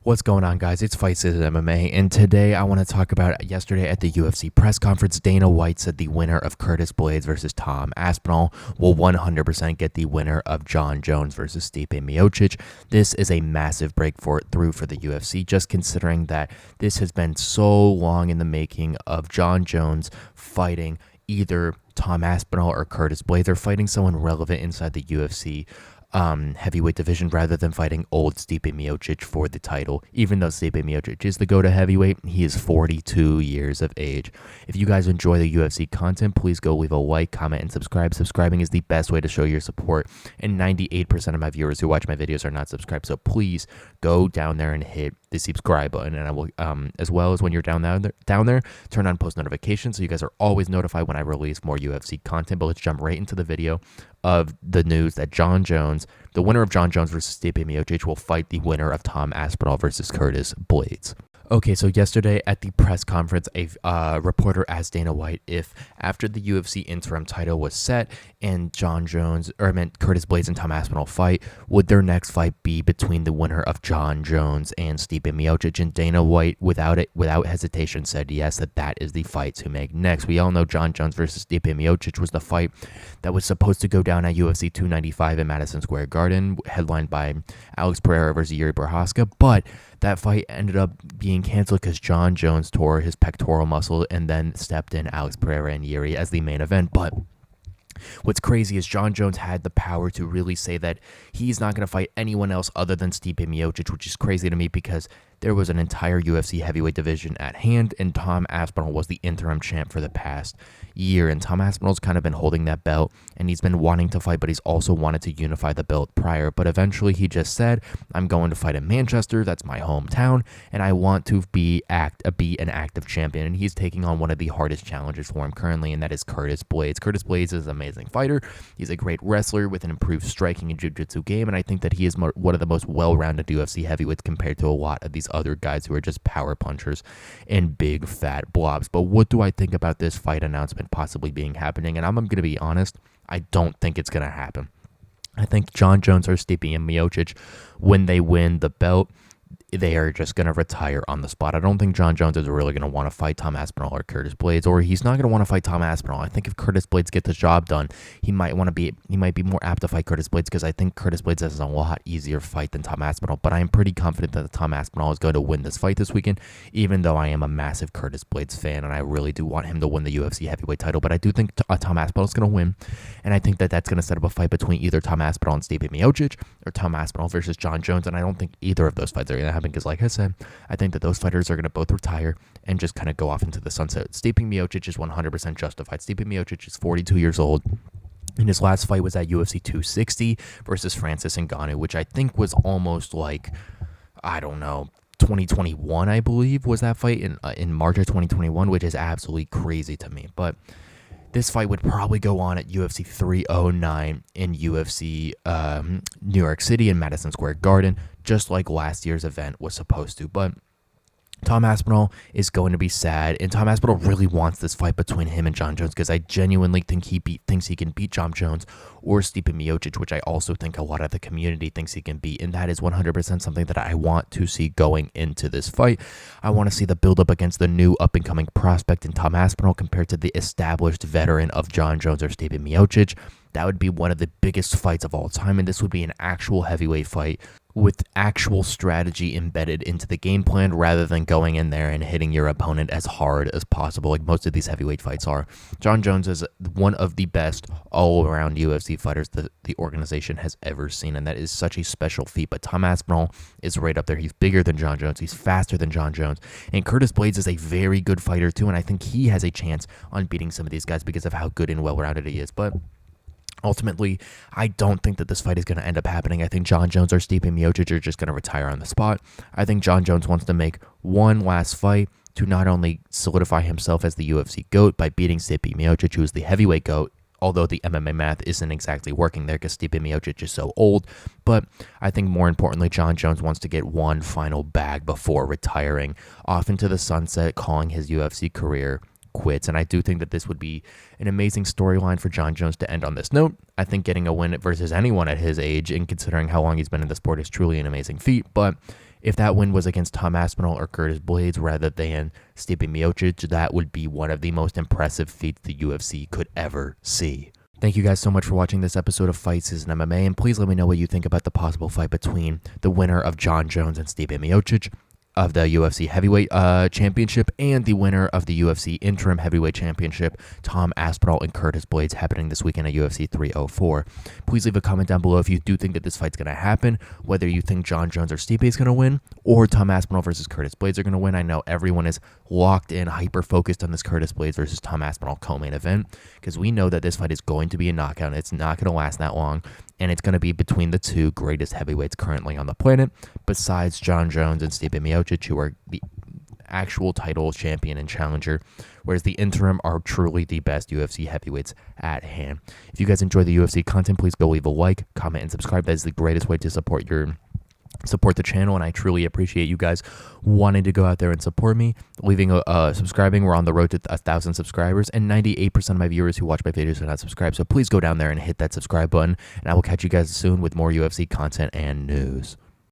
What's going on, guys? It's Fight Citizen MMA, and today I want to talk about yesterday at the UFC press conference. Dana White said the winner of Curtis Blaydes versus Tom Aspinall will 100% get the winner of Jon Jones versus Stipe Miocic. This is a massive breakthrough for the UFC, just considering that this has been so long in the making of Jon Jones fighting either Tom Aspinall or Curtis Blaydes, or fighting someone relevant inside the UFC heavyweight division rather than fighting old Stipe Miocic for the title. Even though Stipe Miocic is the go-to heavyweight, he is 42 years of age. If you guys enjoy the UFC content, please go leave a like, comment, and subscribe. Subscribing is the best way to show your support, and 98% of my viewers who watch my videos are not subscribed, so please go down there and hit the subscribe button. And I will, as well as when you're down there, turn on post notifications so you guys are always notified when I release more UFC content. But let's jump right into the video of the news that Jon Jones, the winner of Jon Jones versus Stipe Miocic, will fight the winner of Tom Aspinall versus Curtis Blaydes. Okay, so yesterday at the press conference, a reporter asked Dana White if after the UFC interim title was set and Curtis Blaydes and Tom Aspinall fight, would their next fight be between the winner of Jon Jones and Stipe Miocic? And Dana White, without hesitation, said yes, that is the fight to make next. We all know Jon Jones versus Stipe Miocic was the fight that was supposed to go down at UFC 295 in Madison Square Garden, headlined by Alex Pereira versus Yuri Prochazka, but that fight ended up being canceled because Jon Jones tore his pectoral muscle and then stepped in Alex Pereira and Yuri as the main event. But what's crazy is Jon Jones had the power to really say that he's not going to fight anyone else other than Stipe Miocic, which is crazy to me because there was an entire UFC heavyweight division at hand, and Tom Aspinall was the interim champ for the past year. And Tom Aspinall's kind of been holding that belt, and he's been wanting to fight, but he's also wanted to unify the belt prior. But eventually he just said, I'm going to fight in Manchester, that's my hometown, and I want to be an active champion. And he's taking on one of the hardest challenges for him currently, and that is Curtis Blaydes. Curtis Blaydes is an amazing fighter. He's a great wrestler with an improved striking and jiu-jitsu game, and I think that he is one of the most well-rounded UFC heavyweights compared to a lot of these other guys who are just power punchers and big fat blobs. But what do I think about this fight announcement possibly being happening? And I'm going to be honest, I don't think it's going to happen. I think Jon Jones or Stipe and Miocic, when they win the belt, they are just going to retire on the spot. I don't think Jon Jones is really going to want to fight Tom Aspinall or Curtis Blaydes, or he's not going to want to fight Tom Aspinall. I think if Curtis Blaydes gets the job done, he might be more apt to fight Curtis Blaydes because I think Curtis Blaydes has a lot easier fight than Tom Aspinall. But I am pretty confident that Tom Aspinall is going to win this fight this weekend, even though I am a massive Curtis Blaydes fan and I really do want him to win the UFC heavyweight title. But I do think Tom Aspinall is going to win, and I think that that's going to set up a fight between either Tom Aspinall and Stipe Miocic or Tom Aspinall versus Jon Jones. And I don't think either of those fights are going to happen because, like I said, I think that those fighters are going to both retire and just kind of go off into the sunset. Stipe Miocic is 100% justified. Stipe Miocic is 42 years old. And his last fight was at UFC 260 versus Francis Ngannou, which I think was almost like, I don't know, 2021, I believe, was that fight in March of 2021, which is absolutely crazy to me. But this fight would probably go on at UFC 309 in UFC New York City in Madison Square Garden, just like last year's event was supposed to. But Tom Aspinall is going to be sad, and Tom Aspinall really wants this fight between him and Jon Jones because I genuinely think he thinks he can beat Jon Jones or Stipe Miocic, which I also think a lot of the community thinks he can beat, and that is 100% something that I want to see going into this fight. I want to see the build-up against the new up-and-coming prospect in Tom Aspinall compared to the established veteran of Jon Jones or Stipe Miocic. That would be one of the biggest fights of all time, and this would be an actual heavyweight fight with actual strategy embedded into the game plan rather than going in there and hitting your opponent as hard as possible like most of these heavyweight fights are. Jon Jones is one of the best all-around UFC fighters that the organization has ever seen, and that is such a special feat. But Tom Aspinall is right up there. He's bigger than Jon Jones. He's faster than Jon Jones. And Curtis Blaydes is a very good fighter too, and I think he has a chance on beating some of these guys because of how good and well-rounded he is. But ultimately, I don't think that this fight is going to end up happening. I think Jon Jones or Stipe Miocic are just going to retire on the spot. I think Jon Jones wants to make one last fight to not only solidify himself as the UFC GOAT by beating Stipe Miocic, who is the heavyweight GOAT, although the MMA math isn't exactly working there because Stipe Miocic is so old. But I think more importantly, Jon Jones wants to get one final bag before retiring off into the sunset, calling his UFC career quits. And I do think that this would be an amazing storyline for Jon Jones to end on this note. I think getting a win versus anyone at his age, and considering how long he's been in the sport, is truly an amazing feat. But If that win was against Tom Aspinall or Curtis Blaydes rather than Stipe Miocic, that would be one of the most impressive feats the UFC could ever see. Thank you guys so much for watching this episode of Fight Season MMA, and please let me know what you think about the possible fight between the winner of Jon Jones and Stipe Miocic of the UFC Heavyweight Championship and the winner of the UFC Interim Heavyweight Championship, Tom Aspinall and Curtis Blaydes, happening this weekend at UFC 304. Please leave a comment down below if you do think that this fight's going to happen, whether you think Jon Jones or Stipe is going to win, or Tom Aspinall versus Curtis Blaydes are going to win. I know everyone is locked in, hyper-focused on this Curtis Blaydes versus Tom Aspinall co-main event, because we know that this fight is going to be a knockout. It's not going to last that long, and it's going to be between the two greatest heavyweights currently on the planet, besides Jon Jones and Stipe Miocic, who are the actual title champion and challenger, whereas the interim are truly the best UFC heavyweights at hand. If you guys enjoy the UFC content, please go leave a like, comment, and subscribe. That is the greatest way to support the channel, and I truly appreciate you guys wanting to go out there and support me, subscribing. We're on the road to 1,000 subscribers, and 98% of my viewers who watch my videos are not subscribed, so please go down there and hit that subscribe button, and I will catch you guys soon with more UFC content and news.